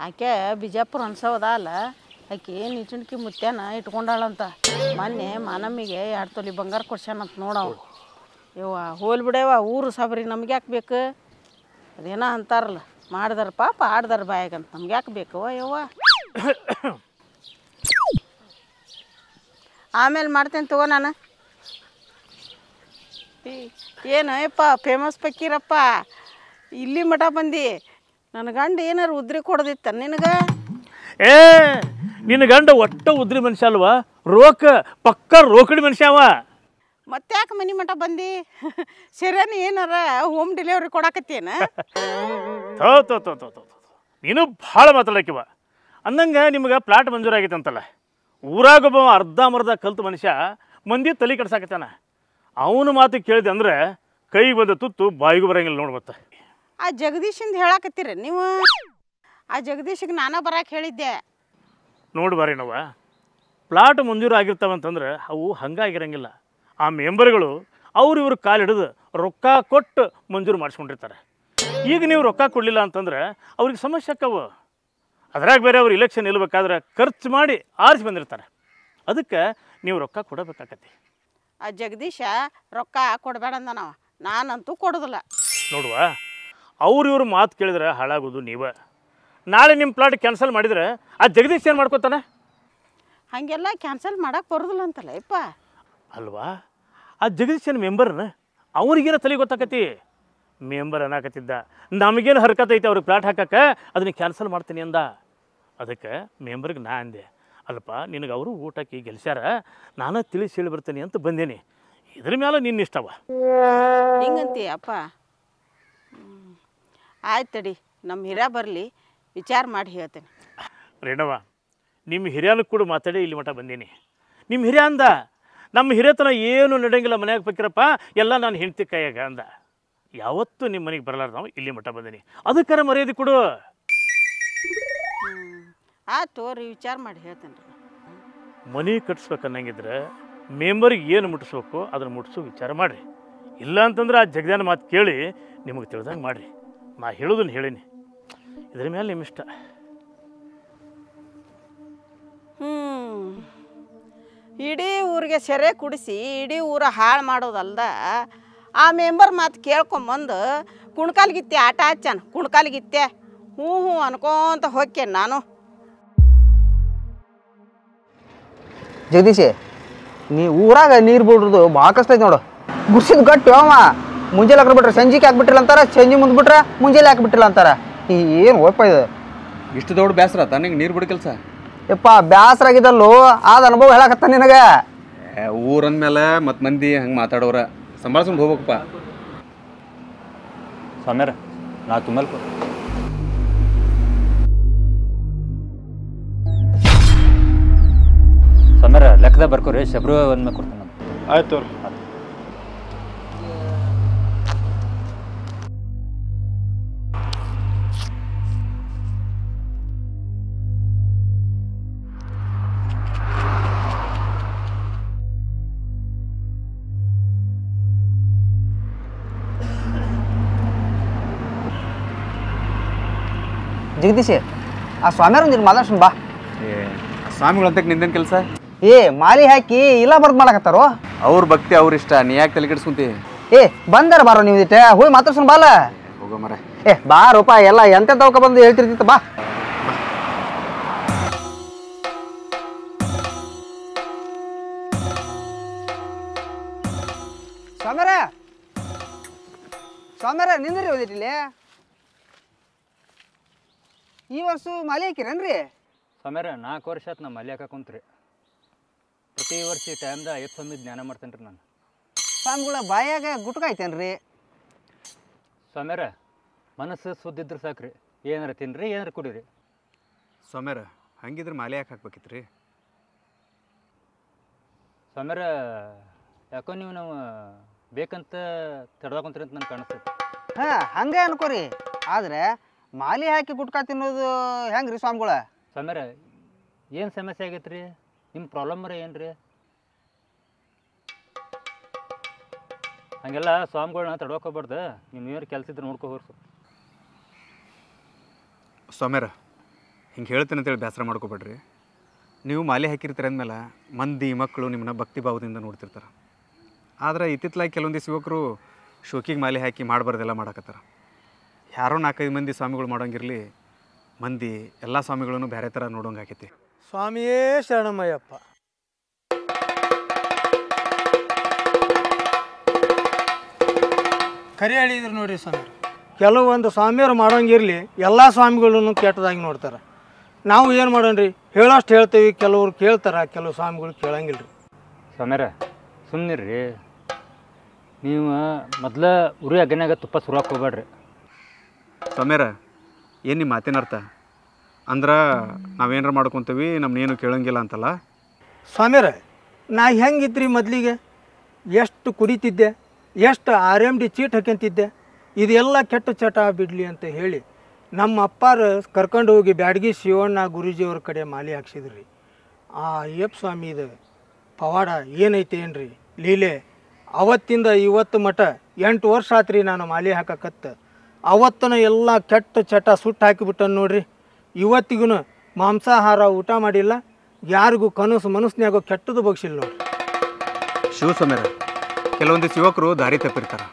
ಆಕೆ ಬಿಜಾಪುರ ಅನ್ಸವದ ಅಲ್ಲ ಆಕೆ ನಿಚುಣ್ಕಿ ಮುತ್ಯಾನ ಇಟ್ಕೊಂಡಾಳಂತ ಮೊನ್ನೆ ಮಾನಮ್ಮಿಗೆ 2 ತೊಲಿ ಬಂಗಾರ ಕೊಡ್ಸ್ಯಾನಂತ ನೋಡವ ಯವ್ವ ಹೋಲ್ ಬಿಡವ ಊರು ಸಾಬ್ರಿ ನಮ್ಗೆ ಯಾಕೆ ಬೇಕು ಅದೇನೋ ಅಂತಾರಲ್ಲ ಮಾಡಿದಾರ ಪಾಪ ಆಡ್ದಾರ ಬಾಯಾಗಂತ ನಮ್ಗೆ ಯಾಕೆ ಬೇಕವ ಯವ್ವ ಆಮೇಲೆ ಮಾಡ್ತೇನೆ ತಗೋ ನಾನು ಏನು ಯಪ್ಪ ಫೇಮಸ್ ಪಕ್ಕೀರಪ್ಪ ಇಲ್ಲಿ ಮಠ ಬಂದು ನನ್ನ ಗಂಡ ಏನಾರು ಉದ್ರಿ ಕೊಡದಿತ್ತ ನಿನಗೆ ಏ ನಿನ್ನ ಗಂಡ ಒಟ್ಟ ಉದ್ರಿ ಮನುಷ್ಯ ಅಲ್ವಾ ಪಕ್ಕ ರೋಕಡಿ ಮನುಷ್ಯ ಅವ ಮತ್ತೆ ಯಾಕೆ ಮನೆ ಮಠ ಬಂದು ಸರಿಯಾನ ಏನಾರ ಹೋಮ್ ಡೆಲಿವರಿ ಕೊಡಾಕತ್ತೇನ ನೀನು ಭಾಳ ಮಾತಾಡಕ್ಕಿವ ಅಂದಂಗೆ ನಿಮ್ಗೆ ಪ್ಲಾಟ್ ಮಂಜೂರಾಗೈತೆ ಅಂತಲ್ಲ ಊರಾಗೊಬ್ಬ ಅರ್ಧಂಬರ್ಧ ಕಲ್ತು ಮನುಷ್ಯ ಮಂದಿ ತಲೆ ಕೆಡ್ಸಾಕತ್ತಾನ ಅವನು ಮಾತು ಕೇಳಿದೆ ಅಂದರೆ ಕೈಗೆ ಬಂದ ತುತ್ತು ಬಾಯಿಗೂ ಬರಂಗಿಲ್ಲ ನೋಡ್ಬತ್ತ ಆ ಜಗದೀಶಿಂದ ಹೇಳಾಕತ್ತೀರ ನೀವು ಆ ಜಗದೀಶಿಗೆ ನಾನು ಬರಕ್ಕೆ ಹೇಳಿದ್ದೆ ನೋಡಿ ಬಾರಿ ನಾವು ಪ್ಲಾಟ್ ಮಂಜೂರು ಆಗಿರ್ತಾವಂತಂದ್ರೆ ಅವು ಹಂಗಾಗಿರಂಗಿಲ್ಲ ಆ ಮೆಂಬರ್ಗಳು ಇವ್ರ ಕಾಲು ಹಿಡಿದು ರೊಕ್ಕ ಕೊಟ್ಟು ಮಂಜೂರು ಮಾಡಿಸ್ಕೊಂಡಿರ್ತಾರೆ ಈಗ ನೀವು ರೊಕ್ಕ ಕೊಡಲಿಲ್ಲ ಅಂತಂದ್ರೆ ಅವ್ರಿಗೆ ಸಮಸ್ಯೆ ಆಕ್ಕವು ಅದ್ರಾಗ ಬೇರೆ ಅವ್ರು ಇಲೆಕ್ಷನ್ ನಿಲ್ಬೇಕಾದ್ರೆ ಖರ್ಚು ಮಾಡಿ ಆರಿಸಿ ಬಂದಿರ್ತಾರೆ ಅದಕ್ಕೆ ನೀವು ರೊಕ್ಕ ಕೊಡಬೇಕಾಗತ್ತೆ ಆ ಜಗದೀಶ ರೊಕ್ಕ ಕೊಡಬೇಡ ಅಂದನವ ನಾನಂತೂ ಕೊಡೋದಿಲ್ಲ ನೋಡುವ ಇವ್ರ ಮಾತು ಕೇಳಿದ್ರೆ ಹಾಳಾಗೋದು ನೀವೇ ನಾಳೆ ನಿಮ್ಮ ಪ್ಲಾಟ್ ಕ್ಯಾನ್ಸಲ್ ಮಾಡಿದರೆ ಆ ಜಗದೀಶ್ ಏನು ಮಾಡ್ಕೋತಾನೆ ಹಾಗೆಲ್ಲ ಕ್ಯಾನ್ಸಲ್ ಮಾಡೋಕೆ ಬರೋದಿಲ್ಲ ಅಂತಲ್ಲ ಯಪ್ಪ ಅಲ್ವಾ ಆ ಜಗದೀಶನ ಮೆಂಬರ್ನ ಅವ್ರಿಗೇನೋ ತಲೆ ಗೊತ್ತಾಕತಿ ಮೆಂಬರ್ ಅನ್ನಕತ್ತಿದ್ದ ನಮಗೇನು ಹರ್ಕತ್ ಐತೆ ಅವ್ರಿಗೆ ಪ್ಲಾಟ್ ಹಾಕಕ್ಕೆ ಅದನ್ನ ಕ್ಯಾನ್ಸಲ್ ಮಾಡ್ತೀನಿ ಅಂದ ಅದಕ್ಕೆ ಮೆಂಬರ್ಗೆ ನಾ ಅಂದೆ ಅಲ್ಪ ನಿನಗೆ ಅವರು ಊಟಕ್ಕೆ ಗೆಲ್ಸ್ಯಾರ ನಾನು ತಿಳಿಸಿ ಹೇಳಿ ಬರ್ತೀನಿ ಅಂತ ಬಂದೇನಿ ಇದ್ರ ಮೇಲೆ ನಿನ್ನ ಇಷ್ಟವ ಹಿಂಗಂತೀಯ ಅಪ್ಪ ಆಯ್ತು ತಡಿ ನಮ್ಮ ಹಿರಿಯ ಬರಲಿ ವಿಚಾರ ಮಾಡಿ ಹೇಳ್ತೇನೆ ರೇಣವ ನಿಮ್ಮ ಹಿರಿಯನೂ ಕೂಡ ಮಾತಾಡಿ ಇಲ್ಲಿ ಮಠ ಬಂದೀನಿ ನಿಮ್ಮ ಹಿರಿಯ ಅಂದ ನಮ್ಮ ಹಿರಿಯತನ ಏನು ನಡೆಯಂಗಿಲ್ಲ ಮನ್ಯಾಗ ಬೇಕಿರಪ್ಪ ಎಲ್ಲ ನಾನು ಹೆಂಡ್ತಿ ಕೈಯಾಗ ಅಂದ ಯಾವತ್ತೂ ನಿಮ್ಮ ಮನೆಗೆ ಬರಲಾರ್ದು ನಾವು ಇಲ್ಲಿ ಮಠ ಬಂದೀನಿ ಅದಕ್ಕಾರ ಮರ್ಯಾದೆ ಕೊಡು ಆಯ್ತು ತೋರಿ ವಿಚಾರ ಮಾಡಿ ಹೇಳ್ತೇನೆ ರೀ ಮನೆ ಕಟ್ಸ್ಬೇಕನ್ನಂಗಿದ್ರೆ ಮೆಂಬರ್ಗೆ ಏನು ಮುಟ್ಟಿಸ್ಬೇಕು ಅದನ್ನು ಮುಟ್ಟಿಸೋ ವಿಚಾರ ಮಾಡಿರಿ ಇಲ್ಲ ಅಂತಂದ್ರೆ ಆ ಜಗದಾನ ಮಾತು ಕೇಳಿ ನಿಮಗೆ ತಿಳಿದಂಗೆ ಮಾಡಿರಿ ನಾ ಹೇಳೋದನ್ನು ಹೇಳೀನಿ ಇದ್ರ ಮೇಲೆ ನಿಮ್ಮಿಷ್ಟ ಇಡೀ ಊರಿಗೆ ಸೆರೆ ಕುಡಿಸಿ ಇಡೀ ಊರ ಹಾಳು ಮಾಡೋದಲ್ದ ಆ ಮೆಂಬರ್ ಮಾತು ಕೇಳ್ಕೊಂಬಂದು ಕುಣ್ಕಾಲ್ಗಿತ್ತೆ ಆಟ ಹಚ್ಚಾನ ಕುಣ್ಕಾಲ್ಗಿತ್ತೆ ಹ್ಞೂ ಹ್ಞೂ ಅನ್ಕೊಂತ ಹೋಗ್ತೇನೆ ನಾನು ಜಗದೀಶ್ ನೀ ಊರಾಗ ನೀರು ಬಿಡ್ರದು ಭಾಳ ಕಷ್ಟ ಐತೆ ನೋಡು ಗುರ್ಸಿದ್ ಗಟ್ಟಿ ಅವ ಮುಂಜಾನೆ ಹಾಕ್ಬಿಟ್ರೆ ಸಂಜೆಗೆ ಹಾಕ್ಬಿಟ್ಟಿಲ್ಲ ಅಂತಾರ ಸಂಜೆ ಮುಂದೆ ಬಿಟ್ರೆ ಮುಂಜಾನೆ ಹಾಕ್ಬಿಟ್ಟಿಲ್ಲ ಅಂತಾರ ಏನು ಓಪ ಇದು ಇಷ್ಟು ದೊಡ್ಡ ಬೇಸರ ತನಗೆ ನೀರು ಬಿಡ ಕೆಲಸ ಯಪ್ಪ ಬ್ಯಾಸರ ಆಗಿದ್ದಲ್ಲೋ ಆದ ಅನುಭವ ಹೇಳಕತ್ತ ನಿನಗೆ ಊರಂದ್ಮೇಲೆ ಮತ್ತು ಮಂದಿ ಹಂಗೆ ಮಾತಾಡೋರ ಸಂಭಾಳ್ಸ್ಕೊಂಡು ಹೋಗ್ಬೇಕಪ್ಪ ಸ್ವಾಮ್ಯಾರ ನಾ ತುಂಬಲ್ಕು ಸ್ವಾಮ್ಯಾರ ಲೆಕ್ಕದಾಗ ಬರ್ಕೋರಿ ಶಬ್ರು ಒಂದ್ಮೇಲೆ ಕೊಡ್ತೀನಿ ನಾನು ಆಯ್ತು ಜಗದೀಶ್ ಆ ಸ್ವಾಮ್ಯಾರ ಒಂದಿನ ಮಾತಾಡ್ಸೋಣ ಬಾ ಸ್ವಾಮಿಗಳಂತಕ್ಕೆ ನಿಂದೇನು ಕೆಲಸ ಮಾಲಿ ಹಾಕಿ ಇಲ್ಲ ಬರ್ದು ಮಾಡಕತ್ತಾರೋ ಅವ್ರ ಭಕ್ತಿ ಅವ್ರ ಇಷ್ಟ ನೀ ಯಾಕೆ ತಲೆ ಕೆಡಿಸ್ಕೊಂತಿ ಬಂದಾರ ಬಾರೋ ನೀವು ಇಟ್ಟೆ ಹೋಗಿ ಮಾತಾಡ್ಸೋಣ ಬಾಲ ಹೋಗೋ ಮರ ಬಾ ರೂಪ ಎಲ್ಲ ಎಂತ ತವಕ ಬಂದು ಹೇಳ್ತಿರ್ತಿತ್ತ ಬಾ ಸ್ವಾಮ್ಯಾರ ಸ್ವಾಮ್ಯಾರ ನಿಂದ್ರಿ ಓದಿಟ್ಟಿಲ್ಲಿ ಈ ವರ್ಷ ಮಾಲಿ ಹಾಕಿರೇನ್ರಿ ಸ್ವಾಮ್ಯಾರ 4 ವರ್ಷ ಆಯ್ತು ನಾ ಮಲ್ಲಿ ಹಾಕ ಕುಂತ್ರಿ ಪ್ರತಿ ವರ್ಷ ಈ ಟೈಮ್ದಾಗ 5 ಸ್ವಾಮಿ ಜ್ಞಾನ ಮಾಡ್ತೇನೆ ರೀ ನಾನು ಸ್ವಾಮಿಗಳ ಬಾಯಾಗ ಗುಟ್ಕಾಯ್ತೇನ್ರಿ ಸ್ವಾಮ್ಯಾರ ಮನಸ್ಸು ಸುದ್ದಿದ್ರೆ ಸಾಕ್ರಿ ಏನಾರ ತಿನ್ರಿ ಏನಾರ ಕುಡೀರಿ ಸ್ವಾಮ್ಯಾರ ಹಂಗಿದ್ರೆ ಮಾಲೆ ಯಾಕೆ ಹಾಕ್ಬೇಕಿತ್ತು ರೀ ಸ್ವಾಮ್ಯಾರ ಯಾಕೋ ನೀವು ನಾವು ಬೇಕಂತ ತಡ್ದಾಕೊಂತೀರಿ ಅಂತ ನನಗೆ ಕಾಣಿಸ್ತೈತಿ ಹಂಗೆ ಅನ್ಕೋರಿ ಆದ್ರೆ ಮಾಲಿ ಹಾಕಿ ಗುಟ್ಕಾ ತಿನ್ನೋದು ಹೆಂಗ್ರಿ ಸ್ವಾಮಿಗಳ ಸ್ವಾಮ್ಯಾರ ಏನು ಸಮಸ್ಯೆ ಆಗೈತೆ ರೀ ನಿಮ್ಮ ಪ್ರಾಬ್ಲಮ್ರ ಏನು ರೀ ಹಂಗೆಲ್ಲ ಸ್ವಾಮಿಗಳನ್ನ ತಡ್ಕೋಬಾರ್ದು ನಿಮ್ಮ ಏನು ಕೆಲಸ ಇದ್ರೆ ನೋಡ್ಕೊ ಹೋರ್ಸು ಸ್ವಾಮ್ಯಾರ ಹಿಂಗೆ ಹೇಳ್ತೀನಿ ಅಂತೇಳಿ ಬೇಸರ ಮಾಡ್ಕೊಬೇಡ್ರಿ. ನೀವು ಮಾಲೆ ಹಾಕಿರ್ತೀರ ಅಂದಮೇಲೆ ಮಂದಿ ಮಕ್ಕಳು ನಿಮ್ಮನ್ನ ಭಕ್ತಿ ಭಾವದಿಂದ ನೋಡ್ತಿರ್ತಾರೆ. ಆದರೆ ಇತ್ತಿತ್ತಲಾಗಿ ಕೆಲವೊಂದು ಯುವಕರು ಶೋಕಿಗೆ ಮಾಲೆ ಹಾಕಿ ಮಾಡಬಾರ್ದೆಲ್ಲ ಮಾಡಕತ್ತಾರ. ಯಾರೋ 4-5 ಮಂದಿ ಸ್ವಾಮಿಗಳು ಮಾಡೋಂಗಿರಲಿ, ಮಂದಿ ಎಲ್ಲ ಸ್ವಾಮಿಗಳನ್ನು ಬೇರೆ ಥರ ನೋಡೋಂಗೆ ಆಕೈತಿ. ಸ್ವಾಮಿಯೇ ಶರಣಮಯ್ಯಪ್ಪ. ಕರೆ ಹೇಳಿದ್ರು ನೋಡ್ರಿ ಸ್ವಾಮಿ, ಕೆಲವೊಂದು ಸ್ವಾಮಿಯರು ಮಾಡೋಂಗಿರಲಿ ಎಲ್ಲ ಸ್ವಾಮಿಗಳನ್ನು ಕೆಟ್ಟದಾಗಿ ನೋಡ್ತಾರೆ. ನಾವು ಏನು ಮಾಡೋಣ್ರಿ, ಹೇಳೋಷ್ಟು ಹೇಳ್ತೀವಿ, ಕೆಲವ್ರು ಕೇಳ್ತಾರೆ, ಕೆಲವು ಸ್ವಾಮಿಗಳು ಕೇಳಂಗಿಲ್ಲ ರೀ. ಸ್ವಾಮ್ಯಾರ ಸುಮ್ಮನಿರ್ರಿ, ನೀವು ಮೊದ್ಲ ಉರಿ ಅಗ್ನ್ಯಾಗ ತುಪ್ಪ ಸುರಾಕ್ ಹೋಗ್ಬೇಡ್ರಿ. ಸ್ವಾಮ್ಯಾರ, ಏನು ನಿಮ್ಮ ಮಾತಿನ ಅರ್ಥ? ಅಂದ್ರೆ ನಾವೇನಾರು ಮಾಡ್ಕೊತೀವಿ, ನಮ್ಮನ್ನೇನು ಕೇಳೋಂಗಿಲ್ಲ ಅಂತಲ್ಲ? ಸ್ವಾಮಿಯರ, ನಾ ಹೆಂಗಿದ್ರಿ ಮೊದಲಿಗೆ, ಎಷ್ಟು ಕುಡಿತಿದ್ದೆ, ಎಷ್ಟು RMD ಚೀಟ್ ಹಾಕ್ಯಂತಿದ್ದೆ, ಇದೆಲ್ಲ ಕೆಟ್ಟ ಚಟ ಬಿಡಲಿ ಅಂತ ಹೇಳಿ ನಮ್ಮ ಅಪ್ಪಾರು ಕರ್ಕೊಂಡು ಹೋಗಿ ಬ್ಯಾಡಗಿ ಶಿವಣ್ಣ ಗುರೂಜಿಯವ್ರ ಕಡೆ ಮಾಲೆ ಹಾಕ್ಸಿದ್ರಿ. ಆ ಅಯ್ಯಪ್ಪ ಸ್ವಾಮಿದು ಪವಾಡ ಏನೈತೆ ಏನ್ರಿ ಲೀಲೆ. ಅವತ್ತಿಂದ ಇವತ್ತು ಮಠ 8 ವರ್ಷ ಆತ್ರಿ ನಾನು ಮಾಲೆ ಹಾಕಕತ್ತ. ಅವತ್ತನ ಎಲ್ಲ ಕೆಟ್ಟ ಚಟ ಸುಟ್ಟು ಹಾಕಿಬಿಟ್ಟನು ನೋಡ್ರಿ. ಇವತ್ತಿಗೂ ಮಾಂಸಾಹಾರ ಊಟ ಮಾಡಿಲ್ಲ, ಯಾರಿಗೂ ಕನಸು ಮನಸ್ಸಿನಾಗೋ ಕೆಟ್ಟದ್ದು ಬಗ್ಸಿಲ್ಲ ನೋಡ್ರಿ. ಶಿವ ಸ್ವಾಮ್ಯಾರ, ಕೆಲವೊಂದಿಷ್ಟು ಯುವಕರು ದಾರಿ ತಪ್ಪಿರ್ತಾರೆ.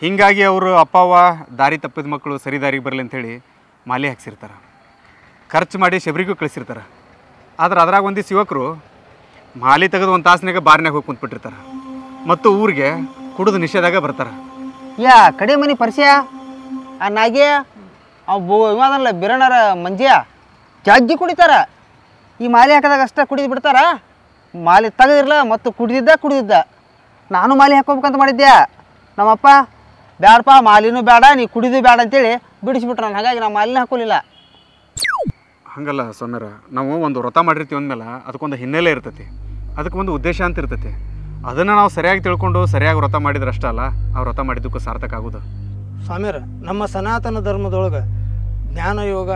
ಹೀಗಾಗಿ ಅವರು ಅಪ್ಪ ಅವ್ವ ದಾರಿ ತಪ್ಪಿದ ಮಕ್ಕಳು ಸರಿ ದಾರಿಗೆ ಬರಲಿ ಅಂಥೇಳಿ ಮಾಲೆ ಹಾಕ್ಸಿರ್ತಾರೆ, ಖರ್ಚು ಮಾಡಿ ಶಬರಿಗೂ ಕಳಿಸಿರ್ತಾರೆ. ಆದ್ರೆ ಅದ್ರಾಗ ಒಂದಿಷ್ಟು ಯುವಕರು ಮಾಲೆ ತೆಗೆದು 1 ತಾಸಿನಾಗ ಬಾರ್ನಾಗ ಹೋಗಿ ಕುಂತ್ಬಿಟ್ಟಿರ್ತಾರೆ ಮತ್ತು ಊರಿಗೆ ಕುಡಿದು ನಿಷೇಧಾಗ ಬರ್ತಾರೆ. ಯಾ ಕಡೆ ಮನೆ ಪರಿಚಯ ಆ ನಾಗೆ ಇವದಲ್ಲ ಬಿರಣರ ಮಂಜ್ಯ ಜಗ್ಗಿ ಕುಡಿತಾರ. ಈ ಮಾಲೆ ಹಾಕಿದಾಗ ಅಷ್ಟೇ ಕುಡಿದು ಬಿಡ್ತಾರ. ಮಾಲೆ ತೆಗೆದಿರಲ್ಲ ಮತ್ತು ಕುಡಿದಿದ್ದ. ನಾನು ಮಾಲೆ ಹಾಕೋಬೇಕಂತ ಮಾಡಿದ್ದೆ. ನಮ್ಮಪ್ಪ ಬ್ಯಾಡಪ್ಪ ಮಾಲಿನೂ ಬೇಡ, ನೀ ಕುಡಿದು ಬೇಡ ಅಂತೇಳಿ ಬಿಡಿಸ್ಬಿಟ್ರು. ನಾನು ಹಾಗಾಗಿ ನಾವು ಮಾಲಿನ ಹಾಕೋಲಿಲ್ಲ. ಹಂಗಲ್ಲ ಸ್ವಾಮ್ಯಾರ, ನಾವು ಒಂದು ವ್ರತ ಮಾಡಿರ್ತೀವಿ ಅಂದಮೇಲೆ ಅದಕ್ಕೊಂದು ಹಿನ್ನೆಲೆ ಇರ್ತೈತಿ, ಅದಕ್ಕೊಂದು ಉದ್ದೇಶ ಅಂತ ಇರ್ತೈತಿ. ಅದನ್ನು ನಾವು ಸರಿಯಾಗಿ ತಿಳ್ಕೊಂಡು ಸರಿಯಾಗಿ ವ್ರತ ಮಾಡಿದ್ರೆ ಅಷ್ಟೇ ಅಲ್ಲ ಆ ವ್ರತ ಮಾಡಿದ್ದಕ್ಕೂ ಸಾರ್ಥಕ ಆಗೋದು. ಸ್ವಾಮಿಯರ, ನಮ್ಮ ಸನಾತನ ಧರ್ಮದೊಳಗೆ ಜ್ಞಾನಯೋಗ,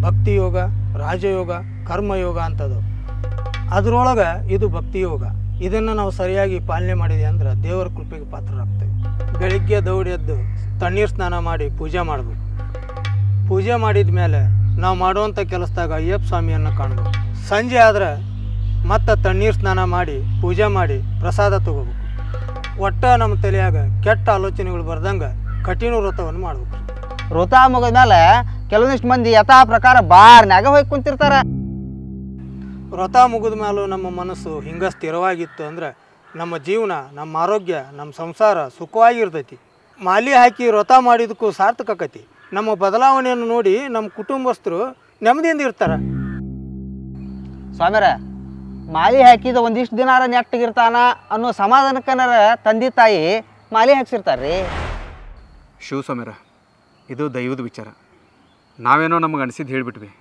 ಭಕ್ತಿ ಯೋಗ, ರಾಜಯೋಗ, ಕರ್ಮಯೋಗ ಅಂತದು. ಅದರೊಳಗೆ ಇದು ಭಕ್ತಿ ಯೋಗ. ಇದನ್ನು ನಾವು ಸರಿಯಾಗಿ ಪಾಲನೆ ಮಾಡಿದ್ವಿ ಅಂದ್ರೆ ದೇವರ ಕೃಪೆಗೆ ಪಾತ್ರರಾಗ್ತೇವೆ. ಬೆಳಿಗ್ಗೆ ದೌಡಿ ಎದ್ದು ತಣ್ಣೀರು ಸ್ನಾನ ಮಾಡಿ ಪೂಜೆ ಮಾಡಬೇಕು. ಪೂಜೆ ಮಾಡಿದ ಮೇಲೆ ನಾವು ಮಾಡುವಂಥ ಕೆಲಸದಾಗ ಅಯ್ಯಪ್ಪ ಸ್ವಾಮಿಯನ್ನು ಕಾಣಬೇಕು. ಸಂಜೆ ಆದ್ರೆ ಮತ್ತೆ ತಣ್ಣೀರು ಸ್ನಾನ ಮಾಡಿ ಪೂಜೆ ಮಾಡಿ ಪ್ರಸಾದ ತಗೋಬೇಕು. ಒಟ್ಟು ನಮ್ಮ ತಲೆಯಾಗ ಕೆಟ್ಟ ಆಲೋಚನೆಗಳು ಬರ್ದಂಗೆ ಕಠಿಣ ವ್ರತವನ್ನು ಮಾಡಬೇಕು. ವ್ರತ ಮುಗಿದ್ಮೇಲೆ ಕೆಲವೊಂದಿಷ್ಟು ಮಂದಿ ಯಥಾ ಪ್ರಕಾರ ಬಾರ್ನ್ಯಾಗ ಹೋಗಿ ಕುಂತಿರ್ತಾರ. ವ್ರತ ಮುಗಿದ ಮೇಲೂ ನಮ್ಮ ಮನಸ್ಸು ಹಿಂಗೆ ಸ್ಥಿರವಾಗಿತ್ತು ಅಂದ್ರೆ ನಮ್ಮ ಜೀವನ, ನಮ್ಮ ಆರೋಗ್ಯ, ನಮ್ಮ ಸಂಸಾರ ಸುಖವಾಗಿರ್ತೈತಿ. ಮಾಲೆ ಹಾಕಿ ವ್ರತ ಮಾಡಿದಕ್ಕೂ ಸಾರ್ಥಕ ಆಕೈತಿ. ನಮ್ಮ ಬದಲಾವಣೆಯನ್ನು ನೋಡಿ ನಮ್ಮ ಕುಟುಂಬಸ್ಥರು ನೆಮ್ಮದಿಯಿಂದ ಇರ್ತಾರೆ. ಸ್ವಾಮಿಯರ, ಮಾಲೆ ಹಾಕಿದ ಒಂದಿಷ್ಟು ದಿನಾರ ನೆಟ್ಟಗಿರ್ತಾನ ಅನ್ನೋ ಸಮಾಧಾನಕ್ಕನಾರ ತಂದೆ ತಾಯಿ ಮಾಲೆ ಹಾಕ್ಸಿರ್ತಾರ್ರಿ. ಶಿವ ಸ್ವಾಮ್ಯಾರ, ಇದು ದೈವದ ವಿಚಾರ. ನಾವೇನೋ ನಮಗೆ ಅನಿಸಿದ್ದು ಹೇಳಿಬಿಟ್ವಿ.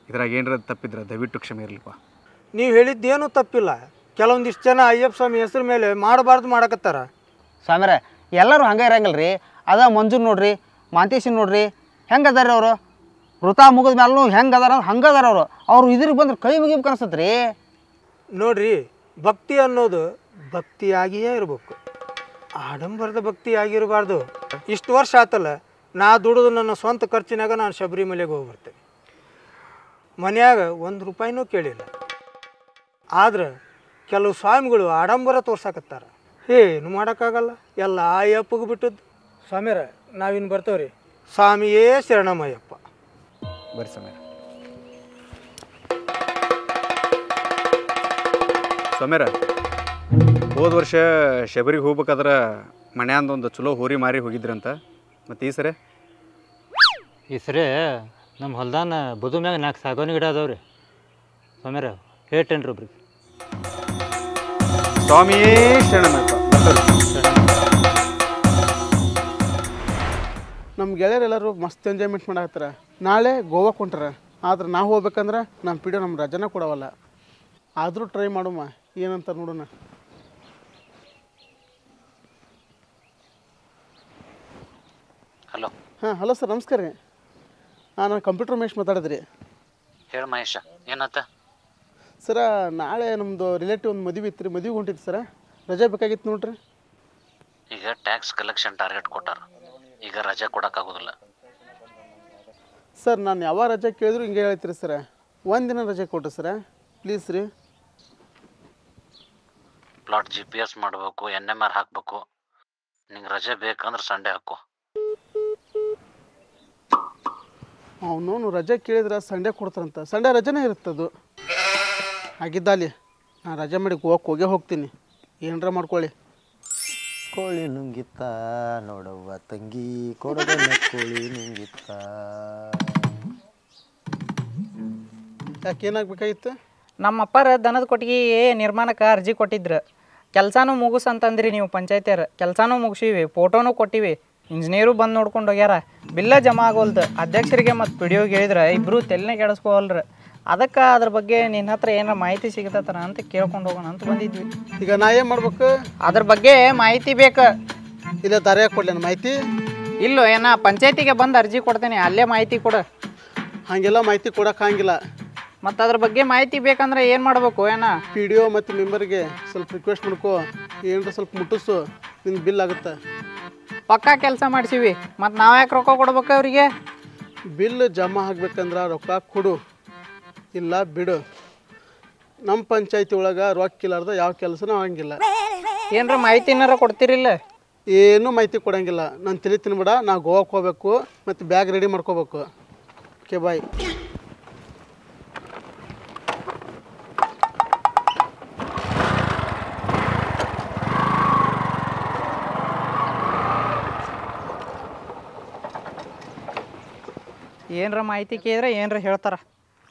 ಇದ್ರಾಗ ಏನರ ತಪ್ಪಿದ್ರೆ ದಯವಿಟ್ಟು ಕ್ಷಮೆ ಇರಲಿಪ್ಪ. ನೀವು ಹೇಳಿದ್ದೇನೂ ತಪ್ಪಿಲ್ಲ. ಕೆಲವೊಂದಿಷ್ಟು ಜನ ಅಯ್ಯಪ್ಪ ಸ್ವಾಮಿ ಹೆಸರು ಮೇಲೆ ಮಾಡಬಾರ್ದು ಮಾಡಕತ್ತಾರ. ಸ್ವಾಮಿಯರ, ಎಲ್ಲರೂ ಹಂಗೆ ಇರಂಗಿಲ್ಲ ರೀ. ಅದ ಮಂಜೂರು ನೋಡ್ರಿ, ಮಾಂತೇಶನ್ ನೋಡ್ರಿ, ಹೆಂಗೆ ಅದಾರ ಅವರು. ವ್ರತ ಮುಗಿದ ಮೇಲೂ ಹೆಂಗೆ ಅದಾರ ಹಂಗೆ ಅದಾರ ಅವರು. ಅವ್ರು ಇದ್ರಿಗೆ ಬಂದ್ರೆ ಕೈ ಮುಗಿಬೇಕು ಅನ್ಸತ್ತೆ ರೀ. ನೋಡ್ರಿ, ಭಕ್ತಿ ಅನ್ನೋದು ಭಕ್ತಿಯಾಗಿಯೇ ಇರಬೇಕು, ಆಡಂಬರದ ಭಕ್ತಿ ಆಗಿರಬಾರ್ದು. ಇಷ್ಟು ವರ್ಷ ಆತಲ್ಲ, ನಾ ದುಡಿದು ನನ್ನ ಸ್ವಂತ ಖರ್ಚಿನಾಗ ನಾನು ಶಬರಿಮಲೆಗೆ ಹೋಗಿ ಬರ್ತೇನೆ. ಮನ್ಯಾಗ 1 ರೂಪಾಯಿನೂ ಕೇಳಿಲ್ಲ. ಆದ್ರೆ ಕೆಲವು ಸ್ವಾಮಿಗಳು ಆಡಂಬರ ತೋರ್ಸಾಕತ್ತಾರ. ಏನು ಮಾಡೋಕ್ಕಾಗಲ್ಲ, ಎಲ್ಲ ಅಯ್ಯಪ್ಪಗೆ ಬಿಟ್ಟದ್ದು. ಸ್ವಾಮಿಯರ, ನಾವಿನ್ನು ಬರ್ತೇವ್ರಿ. ಸ್ವಾಮಿಯೇ ಶರಣಮಯ್ಯಪ್ಪ. ಬರ್ರಿ ಸ್ವಾಮ್ಯಾರ. ಸ್ವಾಮ್ಯಾರ, ಹೋದ ವರ್ಷ ಶಬರಿಗೆ ಹೋಗ್ಬೇಕಾದ್ರೆ ಮನ್ಯಾಂದ ಒಂದು ಚಲೋ ಹೋರಿ ಮಾರಿ ಹೋಗಿದ್ರಂತ, ಮತ್ತು ಈ ಸರಿ ನಮ್ಮ ಹೊಲ್ದಾನ ಬದು ಮ್ಯಾಗ 4 ಸಾಗೋನಿ ಗಿಡ ಅದಾವ್ರಿ. ಸ್ವಾಮ್ಯಾರ ಹೇಳ್ತೇನ್ರಿ ಒಬ್ರಿಗೆ. ಸ್ವಾಮಿಯೇ ಶರಣಮಯ್ಯಪ್ಪ. ನಮ್ಮ ಗೆಳೆಯರೆಲ್ಲರೂ ಮಸ್ತ್ ಎಂಜಾಯ್ಮೆಂಟ್ ಮಾಡಾಕತ್ತಾರ. ನಾಳೆ ಗೋವಾಕ್ಕೆ ಹೊಂಟಾರ. ಆದ್ರೆ ನಾವು ಹೋಗ್ಬೇಕಂದ್ರೆ ನಮ್ಮ ಪಿಡಿಯೋ ನಮ್ಮ ರಜನ ಕೊಡವಲ್ಲ. ಆದರೂ ಟ್ರೈ ಮಾಡುಮ್ಮ, ಏನಂತ ನೋಡೋಣ. ಹಲೋ. ಹಾಂ ಹಲೋ ಸರ್, ನಮಸ್ಕಾರ ರೀ. ನಾನು ಕಂಪ್ಯೂಟರ್ ಮಹೇಶ್ ಮಾತಾಡಿದ್ರಿ. ಹೇಳಿ ಮಹೇಶ, ಏನತ್ತ? ಸರ, ನಾಳೆ ನಮ್ಮದು ರಿಲೇಟಿವ್ ಒಂದು ಮದುವೆ ಇತ್ತು ರೀ. ಮದುವೆಗೆ ಹೊಂಟಿತ್ತು ಸರ, ರಜೆ ಬೇಕಾಗಿತ್ತು ನೋಡ್ರಿ. ಈಗ ಟ್ಯಾಕ್ಸ್ ಕಲೆಕ್ಷನ್ ಟಾರ್ಗೆಟ್ ಕೊಟ್ಟಾರ, ಈಗ ರಜೆ ಕೊಡೋಕ್ಕಾಗೋದಿಲ್ಲ. ಸರ್ ನಾನು ಯಾವ ರಜೆ ಕೇಳಿದ್ರು ಹಿಂಗೆ ಹೇಳ್ತೀರಿ ಸರ. ಒಂದಿನ ರಜೆ ಕೊಡ್ರಿ ಸರ ಪ್ಲೀಸ್ ರೀ. ಪ್ಲಾಟ್ GPS ಮಾಡಬೇಕು, NMR ಹಾಕಬೇಕು. ನಿಂಗೆ ರಜೆ ಬೇಕಂದ್ರೆ ಸಂಡೇ ಹಾಕೋ. ಅವನು ರಜೆ ಕೇಳಿದ್ರೆ ಸಂಡೇ ಕೊಡ್ತಾರಂತ. ಸಂಡೇ ರಜೆನೇ ಇರುತ್ತದು. ಆಗಿದ್ದಲ್ಲಿ ನಾನು ರಜೆ ಮಾಡಿ ಗೋವಾಕ್ಕೆ ಹೋಗೇ ಹೋಗ್ತೀನಿ. ಏನರ ಮಾಡ್ಕೊಳ್ಳಿ. ಕೋಳಿ ನುಂಗಿತ್ತ ನೋಡವ್ವ ತಂಗಿ ಕೊಡದ ಕೋಳಿ ನುಂಗಿತ್ತ. ಯಾಕೆ ಏನಾಗಬೇಕಾಗಿತ್ತು? ನಮ್ಮ ಅಪ್ಪಾರ ದನದ ಕೊಟ್ಟಿಗೆ ನಿರ್ಮಾಣಕ್ಕೆ ಅರ್ಜಿ ಕೊಟ್ಟಿದ್ರು. ಕೆಲಸನೂ ಮುಗಿಸಂತಂದ್ರಿ ನೀವು ಪಂಚಾಯತಿಯರು. ಕೆಲಸನೂ ಮುಗಿಸಿವಿ, ಫೋಟೋನೂ ಕೊಟ್ಟಿವಿ, ಇಂಜಿನಿಯರು ಬಂದು ನೋಡ್ಕೊಂಡು ಹೋಗ್ಯಾರ. ಬಿಲ್ಲ ಜಮಾ ಆಗೋಲ್ದು. ಅಧ್ಯಕ್ಷರಿಗೆ ಮತ್ತು ಪಿ ಡಿ ಒಗೆ ಹೇಳಿದ್ರೆ ಇಬ್ಬರು ತಲೆನೇ ಕೆಡಿಸ್ಕೋವಲ್ರಿ. ಅದಕ್ಕೆ ಅದ್ರ ಬಗ್ಗೆ ನಿನ್ನ ಹತ್ರ ಏನಾರ ಮಾಹಿತಿ ಸಿಗತ್ತನ ಅಂತ ಕೇಳ್ಕೊಂಡು ಹೋಗೋಣ ಅಂತ ಬಂದಿದ್ವಿ. ಈಗ ನಾ ಏನು ಮಾಡ್ಬೇಕು? ಅದ್ರ ಬಗ್ಗೆ ಮಾಹಿತಿ ಬೇಕು. ಇಲ್ಲ ದಾರ್ಯಾಗ ಕೊಡ್ಲೇನು ಮಾಹಿತಿ? ಇಲ್ಲೋ ಏನ ಪಂಚಾಯತಿಗೆ ಬಂದು ಅರ್ಜಿ ಕೊಡ್ತೇನೆ, ಅಲ್ಲೇ ಮಾಹಿತಿ ಕೊಡು. ಹಾಗೆಲ್ಲ ಮಾಹಿತಿ ಕೊಡೋಕ್ಕಾಗಿಲ್ಲ. ಮತ್ತು ಅದ್ರ ಬಗ್ಗೆ ಮಾಹಿತಿ ಬೇಕಂದ್ರೆ ಏನು ಮಾಡಬೇಕು ಏನ? ಪಿ ಡಿ ಒ ಮತ್ತು ಮೆಂಬರ್ಗೆ ಸ್ವಲ್ಪ ರಿಕ್ವೆಸ್ಟ್ ಮಾಡ್ಕೋ, ಏನರ ಸ್ವಲ್ಪ ಮುಟ್ಟಿಸು, ನಿನ್ನ ಬಿಲ್ ಆಗುತ್ತೆ. ಪಕ್ಕಾ ಕೆಲಸ ಮಾಡಿಸಿವಿ, ಮತ್ತು ನಾವು ಯಾಕೆ ರೊಕ್ಕ ಕೊಡ್ಬೇಕು ಅವರಿಗೆ? ಬಿಲ್ ಜಮಾ ಆಗ್ಬೇಕಂದ್ರೆ ರೊಕ್ಕ ಕೊಡು, ಇಲ್ಲ ಬಿಡು. ನಮ್ಮ ಪಂಚಾಯತಿ ಒಳಗೆ ರೊಕ್ಕ ಇಲ್ಲಾರ್ದ ಯಾವ ಕೆಲಸನೂ ಆಗಂಗಿಲ್ಲ. ಏನರ ಮಾಹಿತಿನಾರ ಕೊಡ್ತೀರಿಲ್ಲ? ಏನೂ ಮಾಹಿತಿ ಕೊಡೋಂಗಿಲ್ಲ. ನಾನು ತಲೆ ತಿನ್ಬೇಡ. ನಾ ಗೋವಾಕ್ಕೆ ಹೋಗ್ಬೇಕು ಮತ್ತು ಬ್ಯಾಗ್ ರೆಡಿ ಮಾಡ್ಕೋಬೇಕು. Okay bye. ಏನರ ಮಾಹಿತಿ ಕೇಳಿದ್ರೆ ಏನರ ಹೇಳ್ತಾರೆ.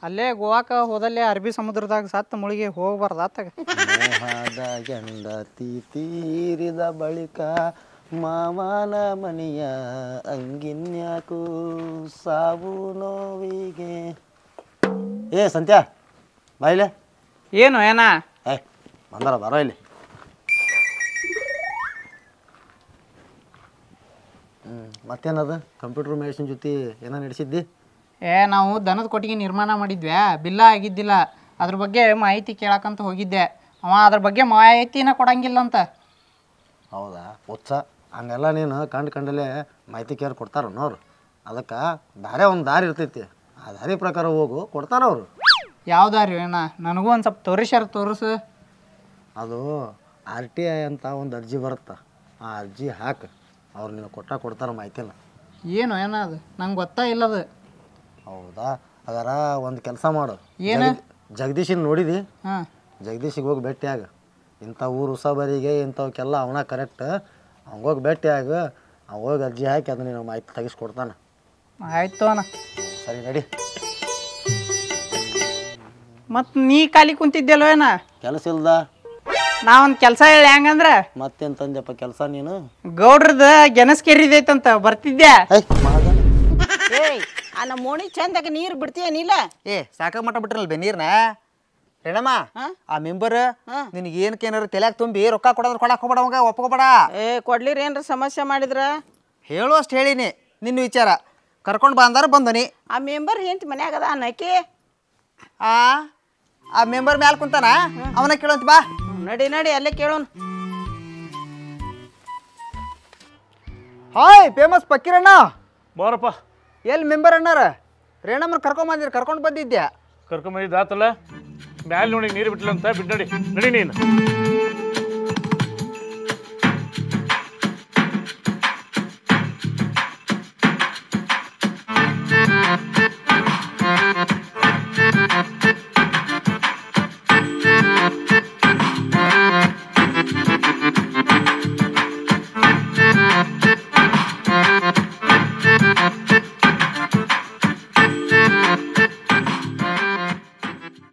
ಅಲ್ಲೇ ಗೋವಾಕ್ಕೆ ಹೋದಲ್ಲೇ ಅರಬ್ಬಿ ಸಮುದ್ರದಾಗ ಸತ್ತ ಮುಳುಗಿ ಹೋಗ್ಬಾರ್ದು ಆತಾಗ. ಮೋಹದ ಗೆಂಡತಿ ತೀರಿದ ಬಳಿಕ ಮಾವನ ಮನೆಯ ಅಂಗಿನ್ಯಾಕು ಸಾವು ನೋವಿಗೆ. ಏ ಸಂತ್ಯಾ ಬಾಯಿಲೆ. ಏನು ಏನ? ಏ ಬಂದಾರ ಬರೋ ಇಲ್ಲಿ. ಮತ್ತೇನದ ಕಂಪ್ಯೂಟರ್ ಮೆಷಿನ್ ಜೊತೆ ಏನೋ ನಡೆಸಿದ್ದಿ? ನಾವು ದನದ ಕೊಟ್ಟಿಗೆ ನಿರ್ಮಾಣ ಮಾಡಿದ್ವಿ, ಬಿಲ್ಲ ಆಗಿದ್ದಿಲ್ಲ. ಅದ್ರ ಬಗ್ಗೆ ಮಾಹಿತಿ ಕೇಳಕ್ಕಂತ ಹೋಗಿದ್ದೆ. ಅವ ಅದ್ರ ಬಗ್ಗೆ ಮಾಹಿತಿನ ಕೊಡಂಗಿಲ್ಲ ಅಂತ. ಹೌದಾ ಉತ್ಸ ಹಂಗೆಲ್ಲ ನೀನು ಕಂಡಲ್ಲೇ ಮಾಹಿತಿ ಕೇರ್ ಕೊಡ್ತಾರನ್ನೋರು. ಅದಕ್ಕೆ ಬೇರೆ ಒಂದು ದಾರಿ ಇರ್ತೈತಿ, ಆ ದಾರಿ ಪ್ರಕಾರ ಹೋಗು, ಕೊಡ್ತಾರವ್ರು. ಯಾವ ದಾರಿ ಏನ? ನನಗೂ ಒಂದು ಸ್ವಲ್ಪ ತೋರಿಸು. ಅದು RTI ಅಂತ ಒಂದು ಅರ್ಜಿ ಬರುತ್ತೆ, ಆ ಅರ್ಜಿ ಹಾಕು, ಅವ್ರು ನೀನು ಕೊಡ್ತಾರೆ ಮಾಹಿತಿನ. ಏನು ಏನ ಅದು? ನಂಗೆ ಗೊತ್ತಾ ಇಲ್ಲದು. ಹೌದಾ ಅದರ ಒಂದು ಕೆಲಸ ಮಾಡು. ಏನು? ಜಗದೀಶಿನ ನೋಡಿದಿ? ಹಾಂ, ಜಗದೀಶಿಗೆ ಹೋಗಿ ಭೇಟಿಯಾಗ. ಇಂಥ ಊರು ಉಸಾಬರಿಗೆ ಇಂಥವಕ್ಕೆಲ್ಲ ಅವನ ಕರೆಕ್ಟ್. ಅವಂಗೋಗಿ ಭೇಟಿಯಾಗ, ಅವ ಹೋಗಿ ಅರ್ಜಿ ಹಾಕಿ ಅದನ್ನ ನೀನು ಮಾಹಿತಿ ತೆಗಿಸ್ಕೊಡ್ತಾನೆ. ಆಯ್ತು ಅಣ್ಣ. ಸರಿ ನಡಿ. ಮತ್ತು ನೀ ಖಾಲಿ ಕುಂತಿದ್ದೆಲ್ಲೋ ಏನ? ಕೆಲಸ ಇಲ್ದ? ನಾವೊಂದು ಕೆಲಸ ಹೇಳಿ ಹೆಂಗಂದ್ರೆ, ಮತ್ತೇನು ತಂದೆಪ್ಪ ಕೆಲಸ ನೀನು? ಗೌಡ್ರದ ಗೆನಸ್ ಕೆರಿದೈತಂತ ಬರ್ತಿದ್ದೆ. ಏಯ್ ಆ ನಮ್ಮ ಓಣಿ ಚಂದಾಗ ನೀರು ಬಿಡ್ತೀಯನಿಲ್ಲ? ಏ ಸಾಕ ಮಟ್ಟ ಬಿಟ್ರಲ್ಬೇ ನೀರ್ನ. ರೇಣಮ್ಮ ಆ ಮೆಂಬರ್ ನಿನಗೆ ಏನಕ್ಕೇನಾರು ತಲೆಯಾಗ ತುಂಬಿ ರೊಕ್ಕ ಕೊಡೋದ್ರ ಕೊಡಕ್ಕೆ ಹೋಗ್ಬೇಡ, ಅವಾಗ ಒಪ್ಕೋಬೇಡ. ಏ ಕೊಡ್ಲಿರಿ ಏನ್ರ ಸಮಸ್ಯೆ ಮಾಡಿದ್ರ? ಹೇಳು ಅಷ್ಟು ಹೇಳಿನಿ. ನಿನ್ನ ವಿಚಾರ ಕರ್ಕೊಂಡು ಬಂದಾರ ಬಂದನಿ. ಆ ಮೆಂಬರ್ ಹೆಂತ ಮನ್ಯಾಗ ಅದ ಅನ್ನಕ್ಕೆ? ಆ ಮೆಂಬರ್ ಮ್ಯಾಲ ಕುಂತಾನ, ಅವನ ಕೇಳಂತ ಬಾ. ನಡಿ ಅಲ್ಲೇ ಕೇಳೋಣ. Hi famous Pakkiranna. ಬಾರಪ್ಪ. ಎಲ್ಲಿ ಮೆಂಬರ್ ಅಣ್ಣಾರ? ರೇಣಮ್ಮನ ಕರ್ಕೊಂಡ್ ಬಂದಿದ್ದೆ. ಕರ್ಕೊಂಬಂದಿದ್ದು ಆತಲ್ಲ, ಮ್ಯಾಲೆ ನೋಡಿ ನೀರು ಬಿಟ್ಟಿಲ್ಲ ಅಂತ ಬಿಟ್ಟು ನಡಿ ನೀನು.